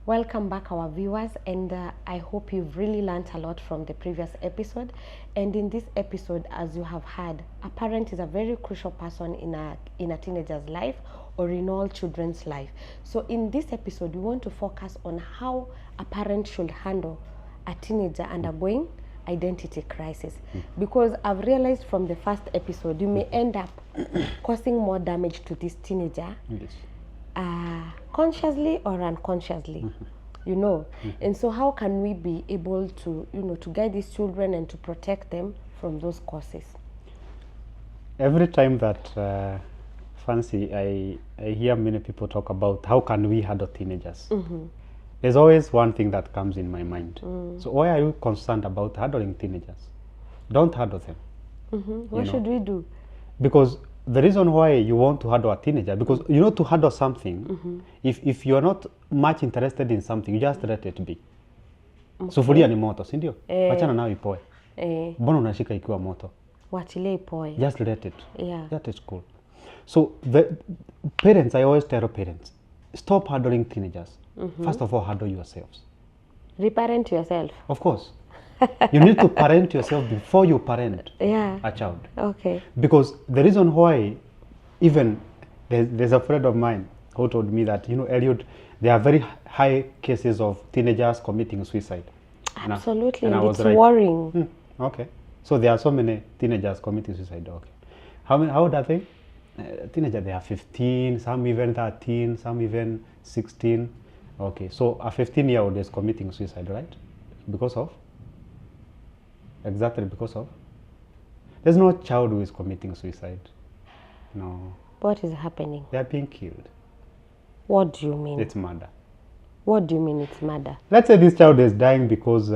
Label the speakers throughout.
Speaker 1: Welcome back, our viewers, and I hope you've really learned a lot from the previous episode. And in this episode, as you have heard, a parent is a very crucial person in a teenager's life or in all children's life. So in this episode, we want to focus on how a parent should handle a teenager undergoing identity crisis, because I've realized from the first episode you may end up causing more damage to this teenager.
Speaker 2: Yes.
Speaker 1: Consciously or unconsciously, you know. And so how can we be able to, to guide these children and to protect them from those causes?
Speaker 2: Every time that Fancy, I hear many people talk about how can we handle teenagers. There's always one thing that comes in my mind. So why are you concerned about handling teenagers? Don't handle them.
Speaker 1: What should we do?
Speaker 2: Because the reason why you want to handle a teenager, because to handle something, if you are not much interested in something, you just let it be. Sufuria ni moto, si ndio? Wachana nayo ipoe. Mbona unashika ikiwa moto?
Speaker 1: Wachilie ipoe.
Speaker 2: Just let it.
Speaker 1: Yeah.
Speaker 2: That is cool. So the parents, I always tell parents, stop handling teenagers. First of all, handle yourselves.
Speaker 1: Reparent yourself.
Speaker 2: Of course. You need to parent yourself before you parent a child.
Speaker 1: Okay.
Speaker 2: Because the reason why, even there's a friend of mine who told me that, Eliud, there are very high cases of teenagers committing suicide.
Speaker 1: Absolutely.
Speaker 2: And I was
Speaker 1: it's
Speaker 2: like,
Speaker 1: worrying.
Speaker 2: Okay. So there are so many teenagers committing suicide. Okay. How old are they? Teenagers, they are 15, some even 13, some even 16. Okay. So a 15-year-old is committing suicide, right? Because of? Exactly because of? There's no child who is committing suicide. No.
Speaker 1: What is happening?
Speaker 2: They are being killed.
Speaker 1: What do you mean?
Speaker 2: It's murder.
Speaker 1: What do you mean it's murder?
Speaker 2: Let's say this child is dying because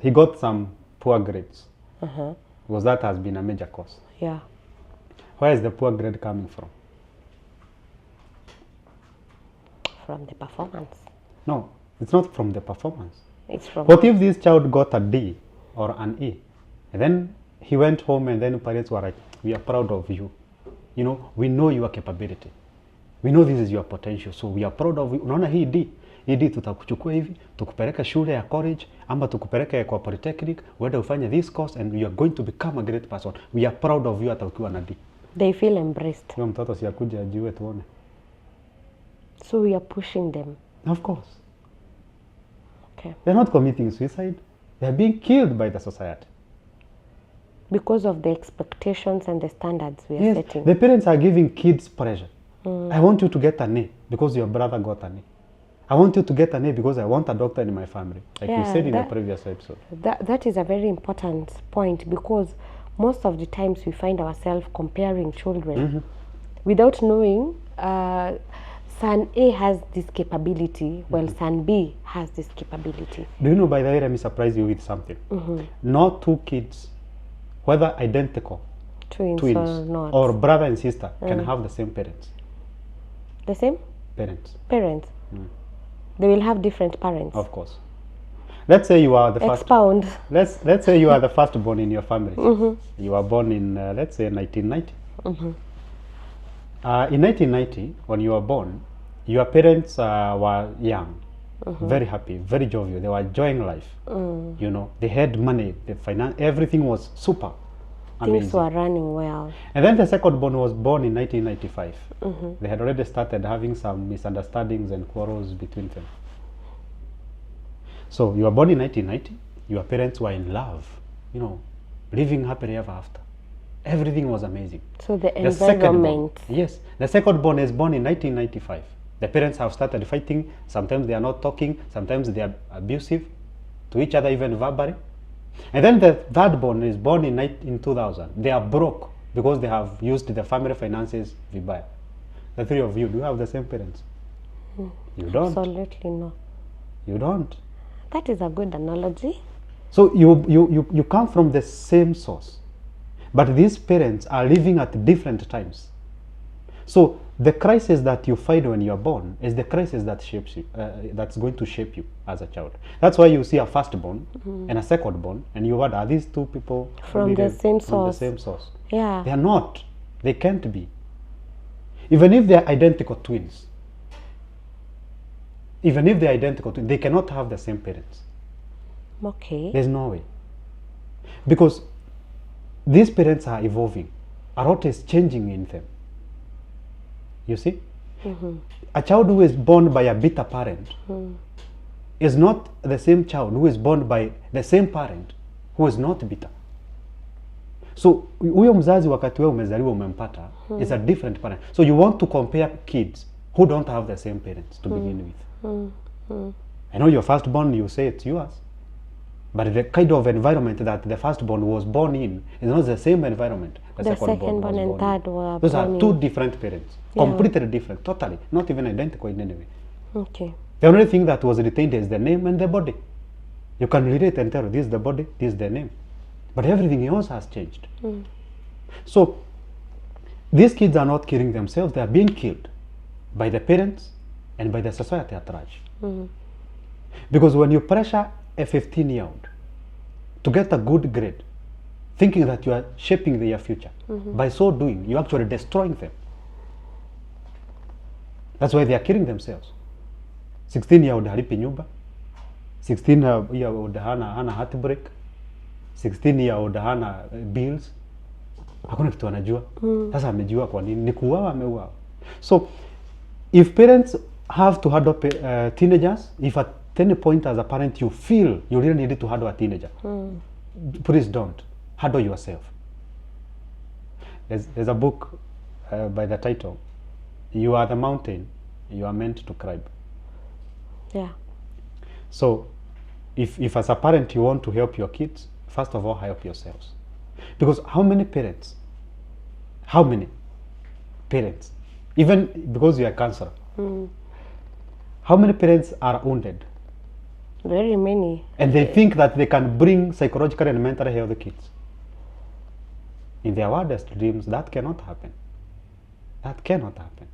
Speaker 2: he got some poor grades. Because that has been a major cause.
Speaker 1: Yeah.
Speaker 2: Where is the poor grade coming from?
Speaker 1: From the performance.
Speaker 2: No, it's not from the performance.
Speaker 1: It's from...
Speaker 2: What if this child got a D or an E? And then he went home and then parents were like, we are proud of you. We know your capability. We know this is your potential. So we are proud of you. Unaona hii D. Hii D tutakuchukua hivi, tukupeleka shule ya college, ama tukupeleka kwa polytechnic, uende ufanye this course and you are going to become a great person. We are proud of you hata ukiwa na D.
Speaker 1: They feel embraced.
Speaker 2: Huyo mtoto si akuje ajiwe tuone.
Speaker 1: So we are pushing them.
Speaker 2: Of course.
Speaker 1: Okay.
Speaker 2: They're not committing suicide. They're being killed by the society.
Speaker 1: Because of the expectations and the standards we are setting.
Speaker 2: The parents are giving kids pressure. I want you to get an A because your brother got an A. I want you to get an A because I want a doctor in my family. Like we said in the previous episode.
Speaker 1: That is a very important point, because most of the times we find ourselves comparing children without knowing son A has this capability, while son B has this capability.
Speaker 2: Do you know, by the way, let me surprise you with something. Not two kids, whether identical,
Speaker 1: twins or not,
Speaker 2: or brother and sister, can have the same parents.
Speaker 1: The same?
Speaker 2: Parents.
Speaker 1: Parents. They will have different parents.
Speaker 2: Of course. Let's say you are the first.
Speaker 1: Expound.
Speaker 2: Let's say you are the firstborn in your family. You were born in let's say 1990. In 1990, when you were born, your parents were young, very happy, very jovial. They were enjoying life. They had money, the finance, everything was super. Amazing.
Speaker 1: Things were running well.
Speaker 2: And then the second born was born in 1995. They had already started having some misunderstandings and quarrels between them. So you were born in 1990. Your parents were in love, living happily ever after. Everything was amazing.
Speaker 1: So the environment.
Speaker 2: Yes. The second born is born in 1995. The parents have started fighting. Sometimes they are not talking. Sometimes they are abusive to each other, even verbally. And then the third born is born in 2000. They are broke because they have used the family finances vibaya. The three of you, do you have the same parents? You don't.
Speaker 1: Absolutely no.
Speaker 2: You don't.
Speaker 1: That is a good analogy.
Speaker 2: So you come from the same source, but these parents are living at different times. So the crisis that you find when you are born is the crisis that shapes you, that's going to shape you as a child. That's why you see a firstborn and a secondborn, and you wonder, are these two people
Speaker 1: from the same source?
Speaker 2: From the same source.
Speaker 1: Yeah.
Speaker 2: They are not. They can't be. Even if they are identical twins. even if they're identical, they cannot have the same parents.
Speaker 1: Okay.
Speaker 2: There's no way. Because these parents are evolving. A lot is changing in them. You see? A child who is born by a bitter parent is not the same child who is born by the same parent who is not bitter. So huyo mzazi wakati wewe umezaliwa umempata is a different parent. So you want to compare kids who don't have the same parents to begin with. I know your firstborn, you say it's yours. But the kind of environment that the firstborn was born in is not the same environment the secondborn was
Speaker 1: and
Speaker 2: born
Speaker 1: third
Speaker 2: in.
Speaker 1: were
Speaker 2: Those are
Speaker 1: born
Speaker 2: two
Speaker 1: in.
Speaker 2: different parents.
Speaker 1: Yeah.
Speaker 2: Completely different, totally. Not even identical in any way.
Speaker 1: Okay.
Speaker 2: The only thing that was retained is the name and the body. You can relate and tell this is the body, this is the name. But everything else has changed. So these kids are not killing themselves, they are being killed by the parents and by the society at large. Because when you pressure a 15-year-old to get a good grade, thinking that you are shaping their future, by so doing, you're actually destroying them. That's why they are killing themselves. 16-year-old halipi nyumba, 16-year-old hana heartbreak, 16-year-old hana bills, hakuna kitu anajua. Sasa amejua kwa nini? Ni kuuawa, ameuawa. So if parents have to handle teenagers, if at any point as a parent you feel you really need to handle a teenager, please don't. Handle yourself. There's a book by the title, You Are the Mountain You Are Meant to Climb.
Speaker 1: Yeah.
Speaker 2: So if as a parent you want to help your kids, first of all help yourselves. Because how many parents, even because you are a counselor, how many parents are wounded?
Speaker 1: Very many.
Speaker 2: And they think that they can bring psychological and mental health kids. In their wildest dreams, that cannot happen. That cannot happen.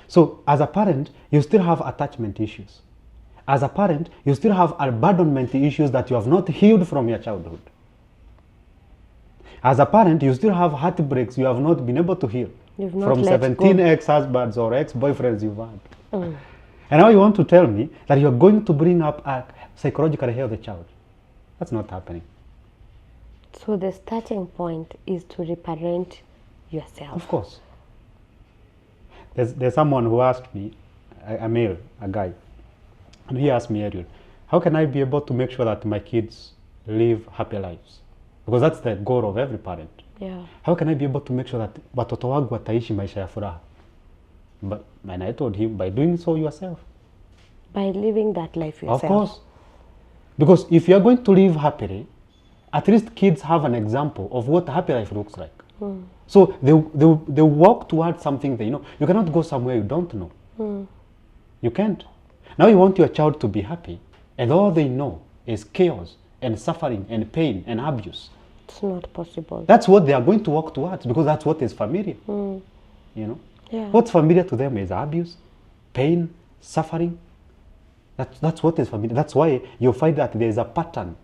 Speaker 2: So as a parent, you still have attachment issues. As a parent, you still have abandonment issues that you have not healed from your childhood. As a parent, you still have heartbreaks you have not been able to heal from 17 ex-husbands or ex-boyfriends you've had. And now you want to tell me that you're going to bring up a psychologically healthy child. That's not happening.
Speaker 1: So the starting point is to reparent yourself.
Speaker 2: Of course. There's someone who asked me, a guy, and he asked me, Eliud, how can I be able to make sure that my kids live happy lives? Because that's the goal of every parent.
Speaker 1: Yeah.
Speaker 2: How can I be able to make sure that watoto wangu wataishi maisha ya furaha? And I told him, by doing so yourself.
Speaker 1: By living that life yourself.
Speaker 2: Of course. Because if you are going to live happily, at least kids have an example of what happy life looks like. So they walk towards something they know. You cannot go somewhere you don't know. You can't. Now you want your child to be happy, and all they know is chaos and suffering and pain and abuse.
Speaker 1: It's not possible.
Speaker 2: That's what they are going to walk towards because that's what is familiar. You know?
Speaker 1: Yeah.
Speaker 2: What's familiar to them is abuse, pain, suffering. That's what is familiar. That's why you find that there is a pattern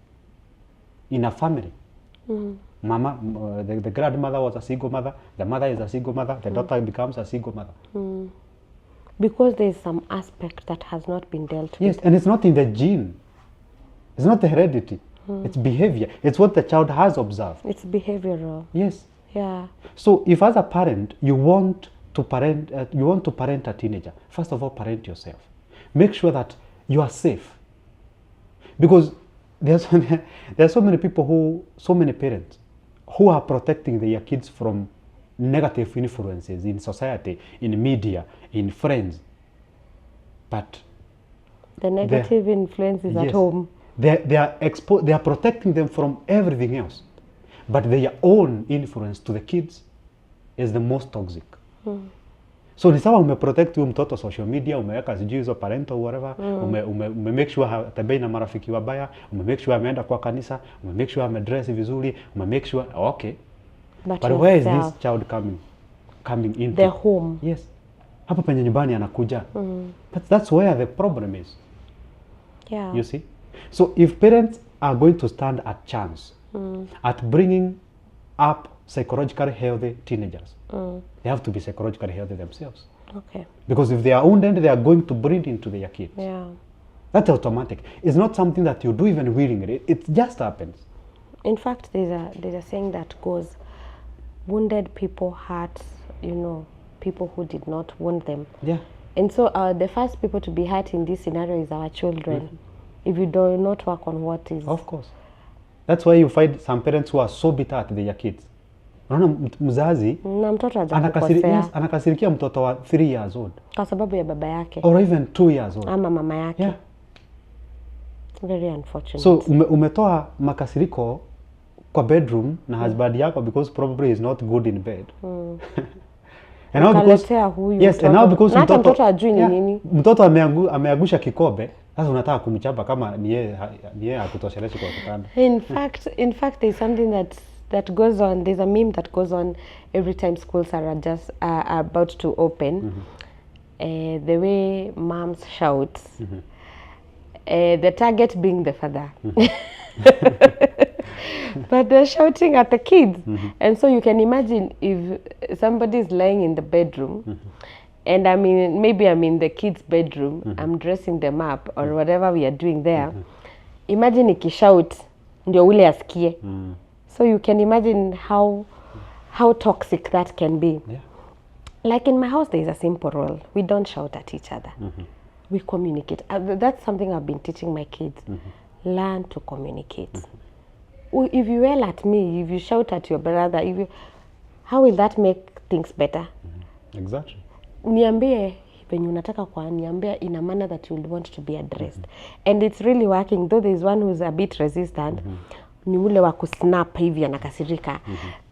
Speaker 2: in a family. Mama, the grandmother was a single mother, the mother is a single mother, the daughter becomes a single mother.
Speaker 1: Because there is some aspect that has not been dealt with.
Speaker 2: Yes, and it's not in the gene. It's not the heredity. It's behavior. It's what the child has observed.
Speaker 1: It's behavioral.
Speaker 2: Yes.
Speaker 1: Yeah.
Speaker 2: So if as a parent you want to parent a teenager, first of all parent yourself. Make sure that you are safe. Because there are so many people so many parents who are protecting their kids from negative influences in society, in media, in friends. But
Speaker 1: the negative influence is at home.
Speaker 2: They are protecting them from everything else. But their own influence to the kids is the most toxic. So ni sawa umeprotect huyu mtoto social media, umeweka sijui hizo parental whatever, make sure hatembei na marafiki wabaya, make sure ameenda kwa kanisa, make sure amedress vizuri, make sure okay. But where is this child coming into?
Speaker 1: The home.
Speaker 2: Yes. Hapa penye nyumbani anakuja. But that's where the problem is.
Speaker 1: Yeah.
Speaker 2: You see? So if parents are going to stand a chance at bringing up psychologically healthy teenagers, they have to be psychologically healthy themselves.
Speaker 1: Okay.
Speaker 2: Because if they are wounded, they are going to breed into their kids.
Speaker 1: Yeah.
Speaker 2: That's automatic. It's not something that you do even willingly. It just happens.
Speaker 1: In fact, there's a saying that goes, wounded people hurt, people who did not wound them.
Speaker 2: Yeah.
Speaker 1: And so the first people to be hurt in this scenario is our children. If you do not work on what is...
Speaker 2: Of course. That's why you find some parents who are so bitter at their kids. Unaona mzazi
Speaker 1: na mtoto hajakukosea,
Speaker 2: anakasirikia mtoto wa 3 years old
Speaker 1: kwa sababu ya baba yake
Speaker 2: or even 2 years old
Speaker 1: ama mama yake.
Speaker 2: Yeah.
Speaker 1: Very unfortunate.
Speaker 2: So umetoa makasiriko kwa bedroom na husband yako because probably he's not good in bed.
Speaker 1: And now because huyu
Speaker 2: yes, and now because
Speaker 1: mtoto ajui ni nini,
Speaker 2: mtoto ameagusha kikombe, sasa unataka kumchapa kama ni yeye akutoshelezi kwa kitanda.
Speaker 1: In fact there's something that goes on. There's a meme that goes on every time schools are about to open. The way moms shout, the target being the father. But they're shouting at the kids. And so you can imagine if somebody is lying in the bedroom and maybe I'm in the kids' bedroom, I'm dressing them up or whatever we are doing there. Imagine ikishout ndio ule asikie. So you can imagine how toxic that can be.
Speaker 2: Yeah.
Speaker 1: Like in my house, there is a simple rule. We don't shout at each other. We communicate. That's something I've been teaching my kids. Learn to communicate. If you yell at me, if you shout at your brother, how will that make things better?
Speaker 2: Exactly.
Speaker 1: Niambie when unataka kwa niambie in a manner that you will want to be addressed. And it's really working, though there is one who's a bit resistant. Ni ule wa kusnap hivi anakasirika.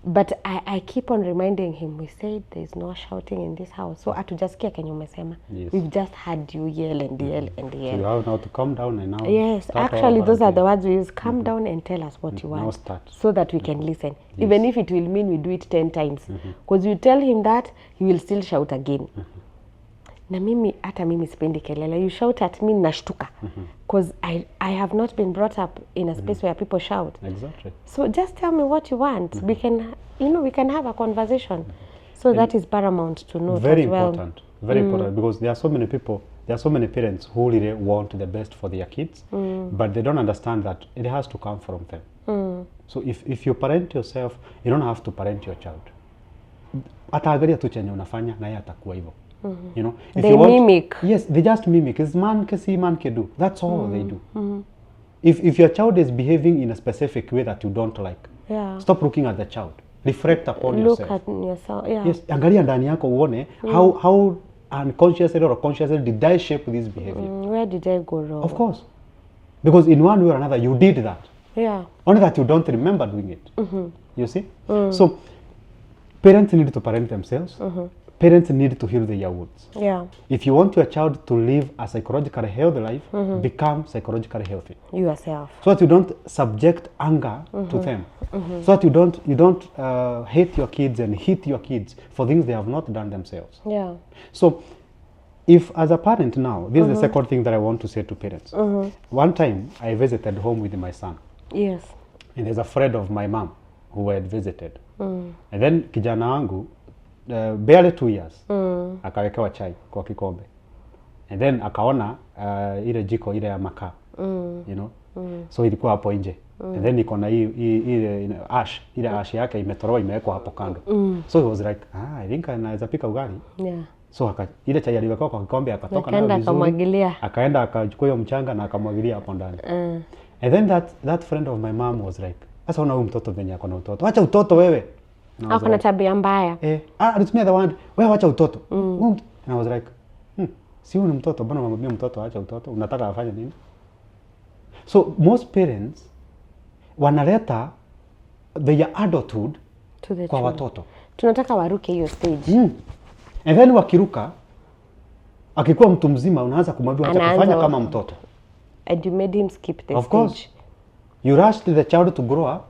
Speaker 1: But I keep on reminding him, we said there's no shouting in this house. So hatujasikia kenye umesema.
Speaker 2: Yes.
Speaker 1: We've just had you yell and yell and yell.
Speaker 2: So you have now to calm down and now.
Speaker 1: Yes, actually those are the words we use. Calm down and tell us what you want.
Speaker 2: Now start.
Speaker 1: So that we can listen. Yes. Even if it will mean we do it 10 times. Because you tell him that, he will still shout again. Na hata mimi sipendi kelele. You shout at me, nashtuka. Because I have not been brought up in a space where people shout.
Speaker 2: Exactly.
Speaker 1: So just tell me what you want. We can, we can have a conversation. So that is paramount to know.
Speaker 2: Very
Speaker 1: as well.
Speaker 2: important. Very important, because there are so many people, there are so many parents who really want the best for their kids, but they don't understand that it has to come from them. So if you parent yourself, you don't have to parent your child. Ataangalia tu chenye unafanya na yeye atakuwa hivyo. You know, if
Speaker 1: they mimic.
Speaker 2: Yes, they just mimic. It's man can see, man can do. That's all they do. If your child is behaving in a specific way that you don't like, stop looking at the child. Reflect upon yourself.
Speaker 1: Look at yourself. Yeah.
Speaker 2: Yes, angalia ndani yako uone how unconsciously or consciously did I shape this behavior.
Speaker 1: Where did I go wrong?
Speaker 2: Of course. Because in one way or another you did that.
Speaker 1: Yeah.
Speaker 2: Only that you don't remember doing it. You see? So parents need to parent themselves. Parents need to heal their wounds.
Speaker 1: Yeah.
Speaker 2: If you want your child to live a psychologically healthy life, become psychologically healthy.
Speaker 1: Yourself.
Speaker 2: So that you don't subject anger to them. So that you don't hate your kids and hit your kids for things they have not done themselves.
Speaker 1: Yeah.
Speaker 2: So if as a parent now, this is the second thing that I want to say to parents. One time I visited home with my son.
Speaker 1: Yes.
Speaker 2: And there's a friend of my mom who had visited. And then kijana wangu barely 2 years akawekewa chai kwa kikombe, and then akaona ile jiko ile ya makaa, you know, so ilikuwa hapo nje, and then iko na ile ash, ile ash yake imetoroa imewekwa hapo kando. So he was like, I think anaweza pika ugali.
Speaker 1: Yeah.
Speaker 2: So ile chai aliwekwa kwa kikombe akatoka
Speaker 1: nayo vizuri,
Speaker 2: akaenda akachukua hiyo mchanga na akamwagilia hapo ndani. And then that friend of my mom was like, sasa una huyu mtoto venye ako na utoto, acha utoto wewe.
Speaker 1: Ako na tabia mbaya.
Speaker 2: Alitumia the word, wewe acha utoto. And I was like, si huyu ni mtoto, mbona unamwambia mtoto acha utoto? Unataka afanye nini? So most parents wanaleta their adulthood kwa watoto.
Speaker 1: Tunataka waruke hiyo stage.
Speaker 2: And then wakiruka, akikuwa mtu mzima unaanza kumwambia acha kufanya kama mtoto.
Speaker 1: And you made him skip the stage.
Speaker 2: Of course. You rushed the child to grow up.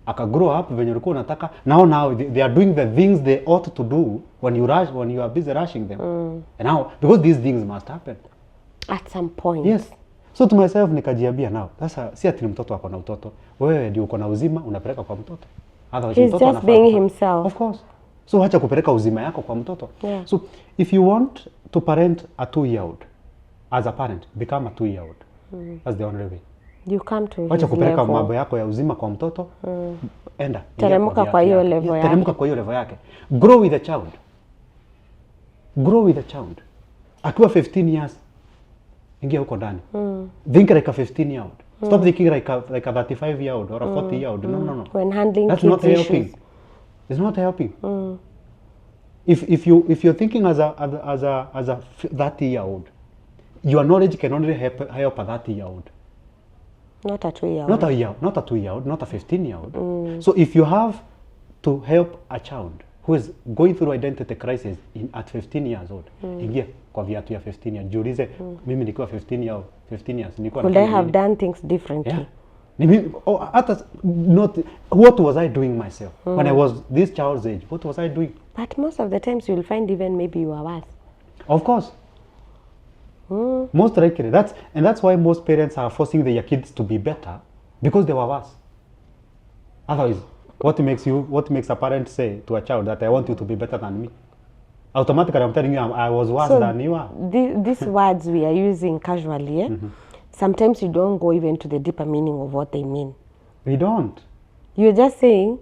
Speaker 2: Aka grow up venye ulikuwa unataka. Now they are doing the things they ought to do when you are busy rushing them. And now because these things must happen
Speaker 1: at some point.
Speaker 2: Yes. So to myself nikajiambia now, sasa si ati mtoto ako na utoto. Wewe ndio uko na uzima unapeleka kwa mtoto.
Speaker 1: He's just being himself.
Speaker 2: Of course. So wacha kupeleka uzima yako kwa mtoto.
Speaker 1: Yeah.
Speaker 2: So if you want to parent a 2-year-old, as a parent, become a 2-year-old. That's the only way.
Speaker 1: You come to
Speaker 2: Wacha
Speaker 1: his
Speaker 2: kupeleka
Speaker 1: level.
Speaker 2: mambo yako ya uzima kwa mtoto. Enda.
Speaker 1: Teremuka kwa hiyo level yake.
Speaker 2: Teremuka kwa hiyo level yake. Grow with the child. Grow with the child. Akiwa 15 years, ingia huko ndani. Think like a 15-year-old. Stop thinking like a 35-year-old or a 40-year-old. No.
Speaker 1: When handling
Speaker 2: That's
Speaker 1: kids
Speaker 2: not helping.
Speaker 1: issues.
Speaker 2: It's not helping. If you're thinking as a 30-year-old, your knowledge can only help a 30-year-old.
Speaker 1: Not a 2-year-old.
Speaker 2: Not a 2-year-old, not a 15-year-old. So if you have to help a child who is going through identity crisis at 15 years old, ingia kwa viatu ya 15 years. Jiulize, mimi nikiwa 15 years nilikuwa
Speaker 1: Could I have done things differently?
Speaker 2: Yeah. What was I doing myself when I was this child's age? What was I doing?
Speaker 1: But most of the times you'll find even maybe you are worse.
Speaker 2: Of course. Most likely. That's why most parents are forcing their kids to be better, because they were worse. Otherwise, what makes a parent say to a child that I want you to be better than me? Automatically, I'm telling you I was worse than you are.
Speaker 1: These words we are using casually, sometimes you don't go even to the deeper meaning of what they mean.
Speaker 2: We don't.
Speaker 1: You're just saying,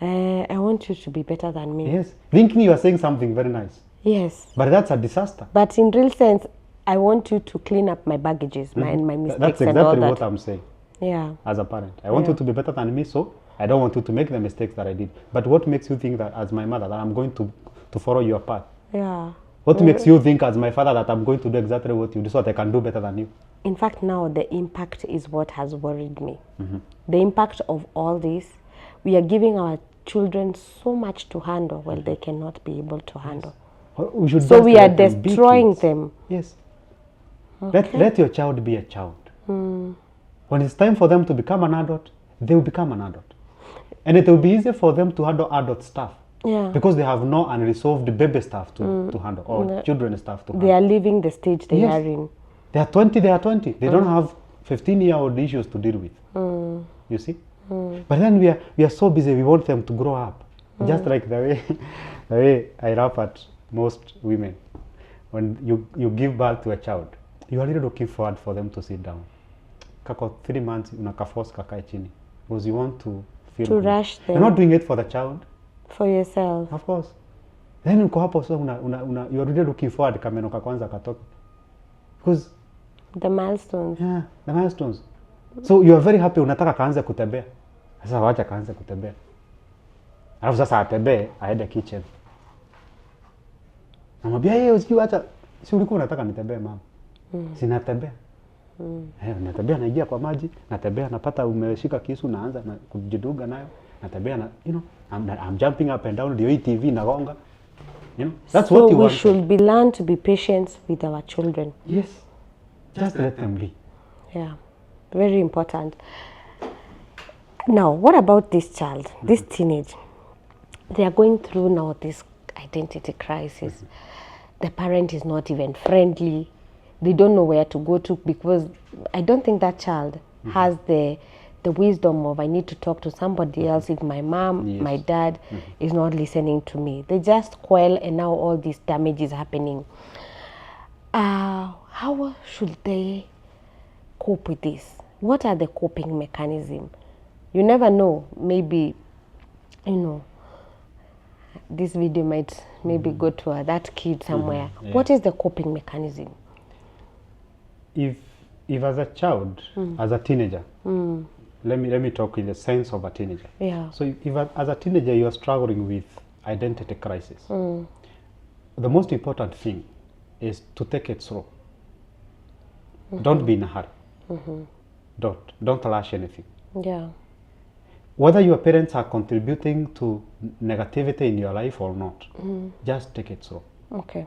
Speaker 1: I want you to be better than me.
Speaker 2: Yes. Thinking you are saying something very nice.
Speaker 1: Yes.
Speaker 2: But that's a disaster.
Speaker 1: But in real sense, I want you to clean up my baggages, my mistakes
Speaker 2: That's
Speaker 1: and all
Speaker 2: exactly
Speaker 1: that.
Speaker 2: what I'm saying.
Speaker 1: Yeah.
Speaker 2: As a parent, I want you to be better than me, so I don't want you to make the mistakes that I did. But what makes you think that as my mother that I'm going to follow your path?
Speaker 1: Yeah.
Speaker 2: What makes you think as my father that I'm going to do exactly what you do so that I can do better than you?
Speaker 1: In fact, now the impact is what has worried me. The impact of all this, we are giving our children so much to handle while they cannot be able to handle.
Speaker 2: We should
Speaker 1: So
Speaker 2: just
Speaker 1: we are
Speaker 2: let them be
Speaker 1: destroying
Speaker 2: kids.
Speaker 1: them.
Speaker 2: Yes.
Speaker 1: Okay.
Speaker 2: Let your child be a child. When it's time for them to become an adult, they will become an adult. And it will be easier for them to handle adult stuff.
Speaker 1: Yeah.
Speaker 2: Because they have no unresolved baby stuff to handle, or children stuff to handle.
Speaker 1: They are leaving the stage they are in.
Speaker 2: They are 20, they are 20. They don't have 15-year-old issues to deal with. You see? But then we are so busy, we want them to grow up. Just like the way I laugh at most women. When you give birth to a child, you are really looking forward for them to sit down. Kako 3 months, unakaforce kakae chini. Because you want to feel
Speaker 1: To
Speaker 2: good.
Speaker 1: rush them.
Speaker 2: You're not doing it for the child.
Speaker 1: For yourself.
Speaker 2: Of course. Then uko hapo so you're really looking forward kameno ka kwanza katoke. Because
Speaker 1: The milestones.
Speaker 2: yeah, the milestones. So you are very happy unataka kaanze kutembea. Sasa wacha kaanze kutembea. Alafu sasa atembee aende kitchen. Namwambia yeye usijui hata si ulikuwa unataka nitembee mama. Sinatembea. Natembea naingia kwa maji, natembea napata umeshika kisu naanza na kujiduga nayo. Natembea na I'm jumping up and down, ndio hii TV nagonga. That's
Speaker 1: So
Speaker 2: what you
Speaker 1: we
Speaker 2: want.
Speaker 1: should learn to be patient with our children.
Speaker 2: Yes. Just let them be.
Speaker 1: Yeah, very important. Now, what about this child, this teenage? They are going through now this identity crisis. The parent is not even friendly. They don't know where to go to, because I don't think that child has the wisdom of I need to talk to somebody else if my mom, my dad is not listening to me. They just quarrel, and now all this damage is happening. How should they cope with this? What are the coping mechanisms? You never know. Maybe, this video might maybe go to that kid somewhere.
Speaker 2: Yeah.
Speaker 1: What is the coping mechanism?
Speaker 2: If as a child, as a teenager, let me talk in the sense of a teenager.
Speaker 1: Yeah.
Speaker 2: So if as a teenager you are struggling with identity crisis, the most important thing is to take it slow. Don't be in a hurry. Don't rush anything.
Speaker 1: Yeah.
Speaker 2: Whether your parents are contributing to negativity in your life or not, just take it slow.
Speaker 1: Okay.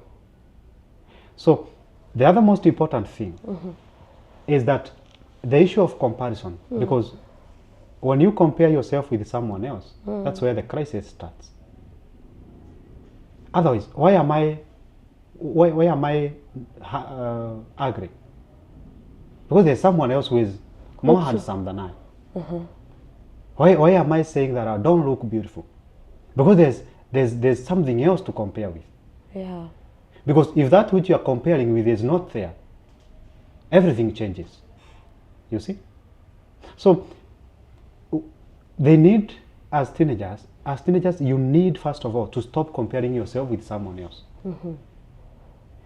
Speaker 2: So the other most important thing is that the issue of comparison, because when you compare yourself with someone else, that's where the crisis starts. Otherwise, why am I angry? Because there's someone else who is more handsome than I. Why am I saying that I don't look beautiful? Because there's something else to compare with.
Speaker 1: Yeah.
Speaker 2: Because if that which you are comparing with is not there, everything changes. You see? So they need, as teenagers, you need first of all to stop comparing yourself with someone else.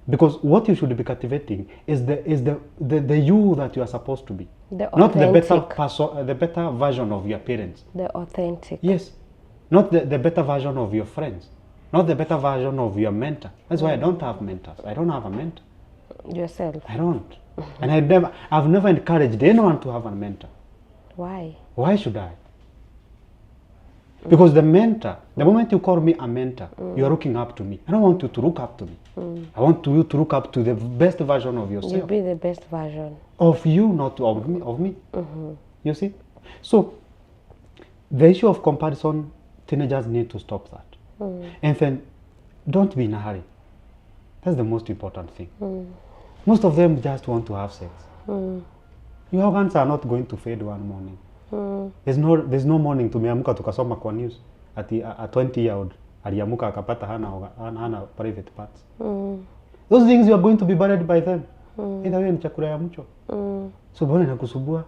Speaker 2: Because what you should be cultivating is the you that you are supposed to be, not the better version of your parents.
Speaker 1: The authentic.
Speaker 2: Yes, not the better version of your friends, not the better version of your mentor. That's why I don't have mentors. I don't have a mentor.
Speaker 1: Yourself.
Speaker 2: I don't, and I've never encouraged anyone to have a mentor.
Speaker 1: Why?
Speaker 2: Why should I? Because the mentor, the moment you call me a mentor, you are looking up to me. I don't want you to look up to me. I want you to look up to the best version of yourself.
Speaker 1: You be the best version.
Speaker 2: Of you, not of me. You see? So, the issue of comparison, teenagers need to stop that. And then, don't be in a hurry. That's the most important thing. Most of them just want to have sex. Your organs are not going to fade one morning. There's no morning tumeamka tukasoma kwa news ati a 20-year-old aliamuka akapata hana private parts. Those things you are going to be buried by them. Either way ni chakula ya mcho. So bwana inakusubua.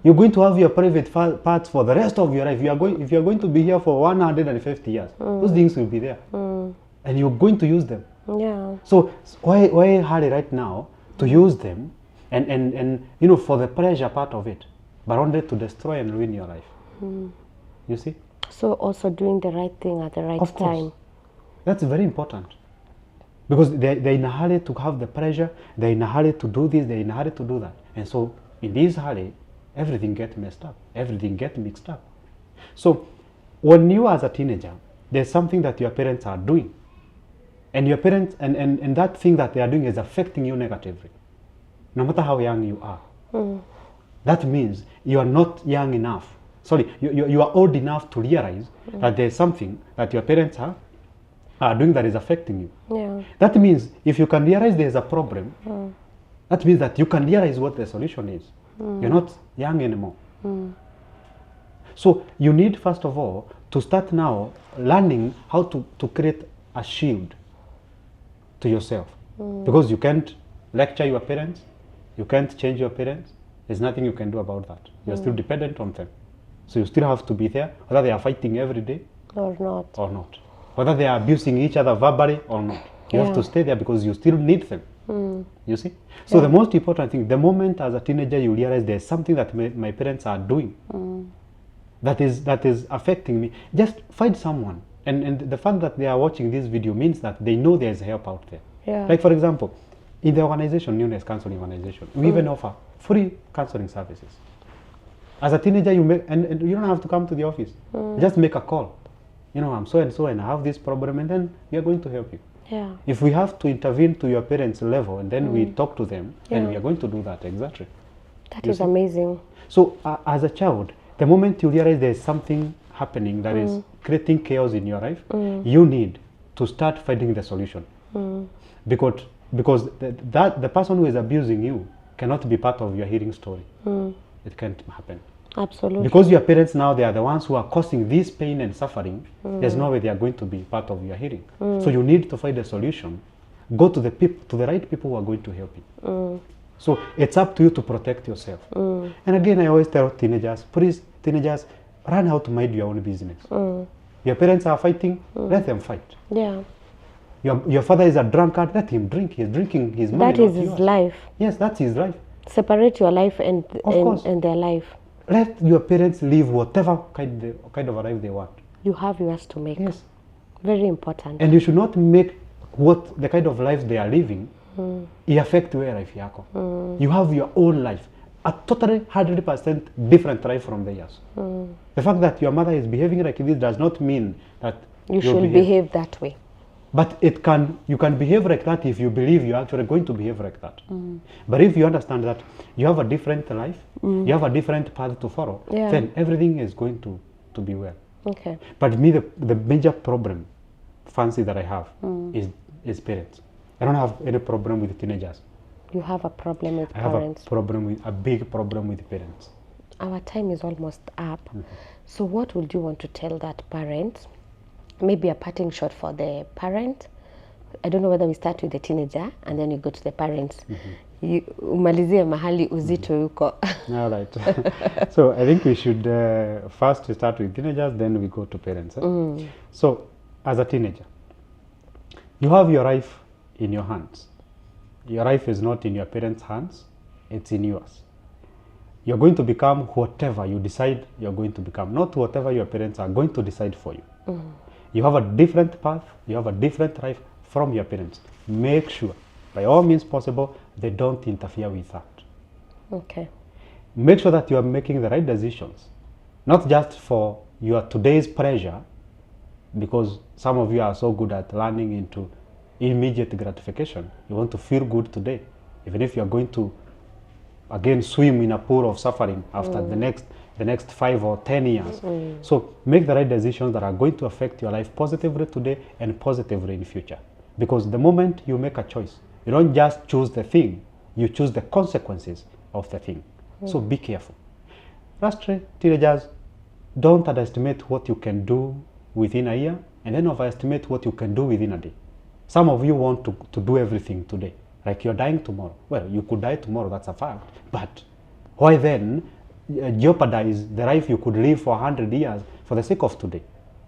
Speaker 2: You're going to have your private parts for the rest of your life. If you are going to be here for 150 years, those things will be there. And you're going to use them.
Speaker 1: Yeah.
Speaker 2: So why hurry right now to use them and you know, for the pleasure part of it, but only to destroy and ruin your life. You see?
Speaker 1: So also doing the right thing at the right
Speaker 2: Of course.
Speaker 1: time.
Speaker 2: That's very important. Because they're in a hurry to have the pleasure, they're in a hurry to do this, they're in a hurry to do that. And so in this hurry, everything gets messed up, everything gets mixed up. So when you as a teenager, there's something that your parents are doing. And your parents, and that thing that they are doing is affecting you negatively. No matter how young you are. That means you are not young enough. Sorry, you are old enough to realize that there's something that your parents are doing that is affecting you.
Speaker 1: Yeah.
Speaker 2: That means if you can realize there's a problem, that means that you can realize what the solution is. You're not young anymore. So you need, first of all, to start now learning how to create a shield to yourself. Because you can't lecture your parents, you can't change your parents. There's nothing you can do about that. You're still dependent on them. So you still have to be there, whether they are fighting every day
Speaker 1: Or not.
Speaker 2: or not. Whether they are abusing each other verbally or not. You have to stay there because you still need them. You see? So the most important thing, the moment as a teenager you realize there's something that my parents are doing that is affecting me, just find someone. And the fact that they are watching this video means that they know there's help out there.
Speaker 1: Yeah.
Speaker 2: Like for example, in the organization, Newness Counseling Organization, we even offer free counseling services. As a teenager, and you don't have to come to the office. Just make a call. You know, I'm so and so and I have this problem, and then we are going to help you.
Speaker 1: Yeah.
Speaker 2: If we have to intervene to your parents' level and then we talk to them, then we are going to do that, exactly.
Speaker 1: That is amazing.
Speaker 2: So as a child, the moment you realize there's something happening that is creating chaos in your life, you need to start finding the solution. Because the person who is abusing you cannot be part of your healing story. It can't happen.
Speaker 1: Absolutely.
Speaker 2: Because your parents now, they are the ones who are causing this pain and suffering, there's no way they are going to be part of your healing. So you need to find a solution. Go to the right people who are going to help you. So it's up to you to protect yourself. And again, I always tell teenagers, please, teenagers, learn how to mind your own business. Your parents are fighting, let them fight.
Speaker 1: Yeah.
Speaker 2: Your father is a drunkard, let him drink. He's drinking his money.
Speaker 1: That is his life.
Speaker 2: Yes, that's his life.
Speaker 1: Separate your life and their life.
Speaker 2: Let your parents live whatever kind of a life they want.
Speaker 1: You have yours to make.
Speaker 2: Yes.
Speaker 1: Very important.
Speaker 2: And you should not make what the kind of life they are living affect your life yako. You have your own life, a totally 100% different life from theirs. The fact that your mother is behaving like this does not mean that
Speaker 1: you should behave that way.
Speaker 2: But you can behave like that if you believe you're actually going to behave like that. But if you understand that you have a different life, you have a different path to follow, then everything is going to be well.
Speaker 1: Okay.
Speaker 2: But me, the major problem, fancy that I have is parents. I don't have any problem with teenagers.
Speaker 1: You have a problem with
Speaker 2: I
Speaker 1: parents.
Speaker 2: have a big problem with parents.
Speaker 1: Our time is almost up. So what would you want to tell that parent maybe a parting shot for the parent. I don't know whether we start with the teenager and then you go to the parents. Umalizie mahali uzito yuko.
Speaker 2: All right. So I think we should first start with teenagers, then we go to parents. So as a teenager, you have your life in your hands. Your life is not in your parents' hands, it's in yours. You're going to become whatever you decide you're going to become, not whatever your parents are going to decide for you. You have a different path, you have a different life from your parents. Make sure, by all means possible, they don't interfere with that.
Speaker 1: Okay.
Speaker 2: Make sure that you are making the right decisions, not just for your today's pleasure, because some of you are so good at learning into immediate gratification. You want to feel good today, even if you are going to again swim in a pool of suffering after the next 5 or 10 years. So make the right decisions that are going to affect your life positively today and positively in the future. Because the moment you make a choice, you don't just choose the thing, you choose the consequences of the thing. So be careful. Lastly, teenagers, don't underestimate what you can do within a year and then overestimate what you can do within a day. Some of you want to do everything today, like you're dying tomorrow. Well, you could die tomorrow, that's a fact. But why then jeopardize the life you could live for 100 years for the sake of today?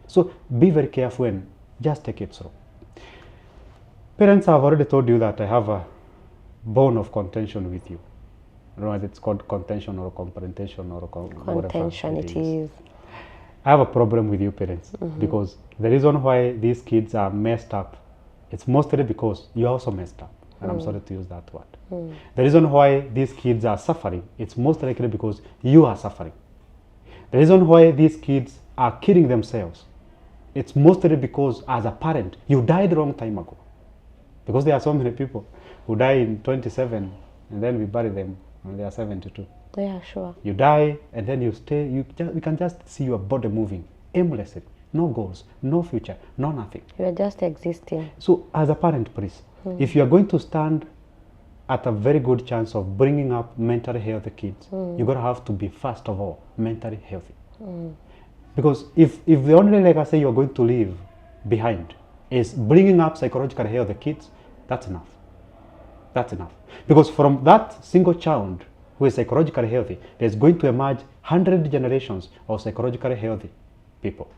Speaker 2: So be very careful and just take it slow. Parents, I've already told you that I have a bone of contention with you. I don't know if it's called contention or confrontation or
Speaker 1: Contention it is.
Speaker 2: I have a problem with you parents because the reason why these kids are messed up, it's mostly because you're also messed up. And I'm sorry to use that word. The reason why these kids are suffering, it's most likely because you are suffering. The reason why these kids are killing themselves, it's mostly because as a parent, you died a long time ago. Because there are so many people who die in 27 and then we bury them when they are 72.
Speaker 1: Yeah, sure.
Speaker 2: You die and then you stay, we can just see your body moving aimlessly. No goals, no future, no nothing.
Speaker 1: You are just existing.
Speaker 2: So as a parent, please, if you are going to stand at a very good chance of bringing up mentally healthy kids, you're going to have to be, first of all, mentally healthy. Because if the only legacy you're going to leave behind is bringing up psychologically healthy kids, that's enough. That's enough. Because from that single child who is psychologically healthy, there's going to emerge 100 generations of psychologically healthy people.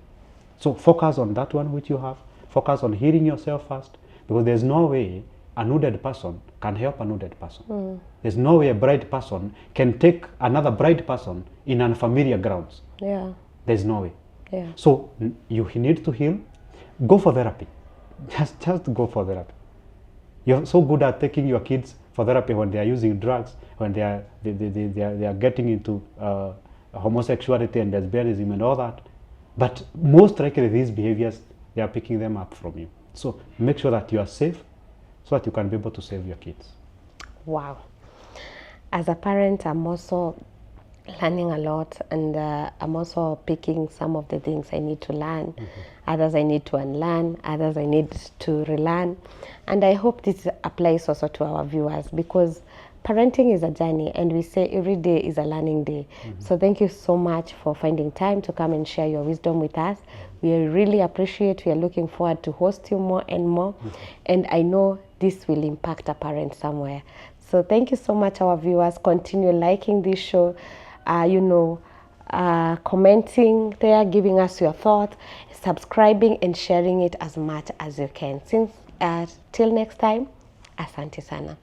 Speaker 2: So focus on that one which you have. Focus on healing yourself first, because there's no way a nuded person can help a nuded person. There's no way a bright person can take another bright person in unfamiliar grounds.
Speaker 1: Yeah.
Speaker 2: There's no way.
Speaker 1: Yeah.
Speaker 2: So you need to heal. Go for therapy. Just go for therapy. You're so good at taking your kids for therapy when they are using drugs, when they are getting into homosexuality and lesbianism and all that. But most likely these behaviors, they are picking them up from you. So make sure that you are safe so that you can be able to save your kids.
Speaker 1: Wow. As a parent, I'm also learning a lot, and I'm also picking some of the things I need to learn. Others I need to unlearn, others I need to relearn. And I hope this applies also to our viewers, because parenting is a journey, and we say every day is a learning day. So thank you so much for finding time to come and share your wisdom with us. We really appreciate. We are looking forward to host you more and more. And I know this will impact a parent somewhere. So thank you so much, our viewers. Continue liking this show, commenting there, giving us your thoughts, subscribing and sharing it as much as you can. Till next time, asante sana.